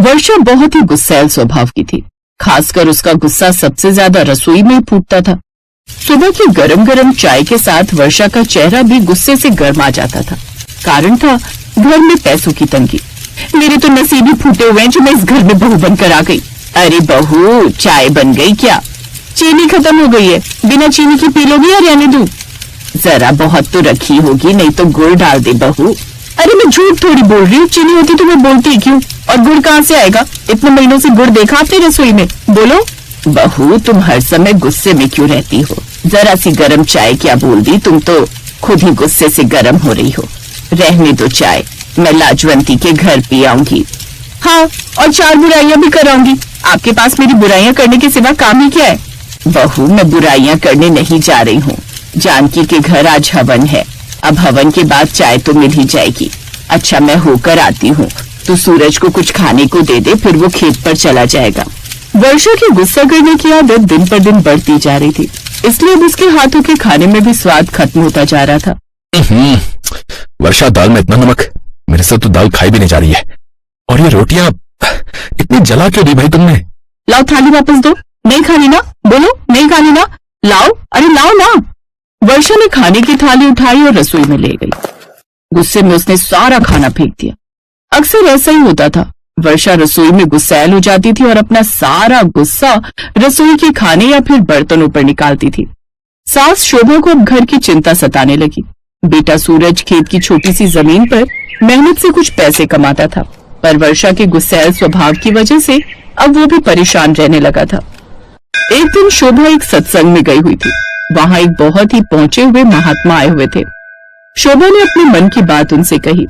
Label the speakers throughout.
Speaker 1: वर्षा बहुत ही गुस्सैल स्वभाव की थी। खासकर उसका गुस्सा सबसे ज्यादा रसोई में फूटता था। सुबह की गरम गरम चाय के साथ वर्षा का चेहरा भी गुस्से से गर्मा जाता था। कारण था घर में पैसों की तंगी। मेरे तो नसीब ही फूटे हुए हैं जो मैं इस घर में बहू बनकर आ गई। अरे बहू, चाय बन गई क्या? चीनी खत्म हो गई है, बिना चीनी की पी लोगी या रहने दूं? जरा बहुत तो रखी होगी, नहीं तो गुड़ डाल दे बहू। अरे मैं झूठ थोड़ी बोल रही हूँ, चीनी होती तो मैं बोलती क्यों? और गुड़ कहाँ से आएगा? इतने महीनों से गुड़ देखा आपने रसोई में? बोलो। बहू, तुम हर समय गुस्से में क्यों रहती हो? जरा सी गर्म चाय क्या बोल दी, तुम तो खुद ही गुस्से से गर्म हो रही हो। रहने दो चाय, मैं लाजवंती के घर पी आऊंगी। हाँ, और 4 बुराइयां भी कराऊंगी। आपके पास मेरी बुराइयां करने के सिवा काम ही क्या है? बहू, मैं बुराइयां करने नहीं जा रही हूँ। जानकी के घर आज हवन है, अब हवन के बाद चाय तो मिल ही जाएगी। अच्छा, मैं होकर आती हूँ, तो सूरज को कुछ खाने को दे दे, फिर वो खेत पर चला जाएगा। वर्षा की गुस्सा करने की आदत दिन पर दिन बढ़ती जा रही थी, इसलिए अब उसके हाथों के खाने में भी स्वाद खत्म होता जा रहा था।
Speaker 2: वर्षा, दाल में इतना नमक, मेरे से तो दाल खाई भी नहीं जा रही है। और ये रोटियां इतनी जला क्यों दी भाई तुमने?
Speaker 1: लाओ, थाली वापस दो। नहीं खानी ना? बोलो, नहीं खानी ना? लाओ, अरे लाओ ना। वर्षा ने खाने की थाली उठाई और रसोई में ले गई। गुस्से में उसने सारा खाना फेंक दिया। अक्सर ऐसा ही होता था। वर्षा रसोई में गुस्सैल हो जाती थी और अपना सारा गुस्सा रसोई के खाने या फिर बर्तनों पर निकालती थी। सास शोभा को अब घर की चिंता सताने लगी। बेटा सूरज खेत की छोटी सी जमीन पर मेहनत से कुछ पैसे कमाता था, पर वर्षा के गुस्सैल स्वभाव की वजह से अब वो भी परेशान रहने लगा था। एक दिन शोभा एक सत्संग में गई हुई थी। वहां एक बहुत ही पहुंचे हुए महात्मा आए हुए थे। शोभा ने अपने मन की बात उनसे कही।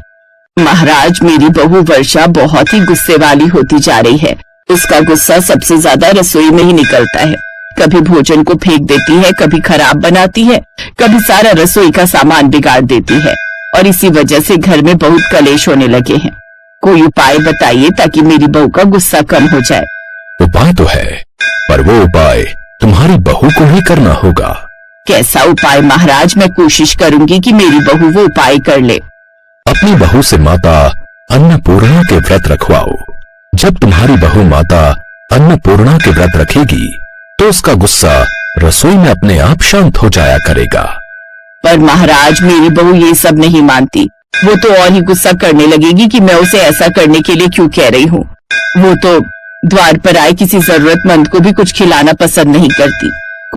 Speaker 1: महाराज, मेरी बहू वर्षा बहुत ही गुस्से वाली होती जा रही है। उसका गुस्सा सबसे ज्यादा रसोई में ही निकलता है। कभी भोजन को फेंक देती है, कभी खराब बनाती है, कभी सारा रसोई का सामान बिगाड़ देती है, और इसी वजह से घर में बहुत कलेश होने लगे हैं। कोई उपाय बताइए ताकि मेरी बहू का गुस्सा कम हो जाए।
Speaker 2: उपाय तो है, पर वो उपाय तुम्हारी बहू को ही करना होगा।
Speaker 1: कैसा उपाय महाराज? मैं कोशिश करूंगी कि मेरी बहू वो उपाय कर ले।
Speaker 2: अपनी बहू से माता अन्नपूर्णा के व्रत रखवाओ। जब तुम्हारी बहू माता अन्नपूर्णा के व्रत रखेगी तो उसका गुस्सा रसोई में अपने आप शांत हो जाया करेगा।
Speaker 1: पर महाराज, मेरी बहू ये सब नहीं मानती। वो तो और ही गुस्सा करने लगेगी कि मैं उसे ऐसा करने के लिए क्यों कह रही हूँ। वो तो द्वार पर आए किसी जरूरतमंद को भी कुछ खिलाना पसंद नहीं करती।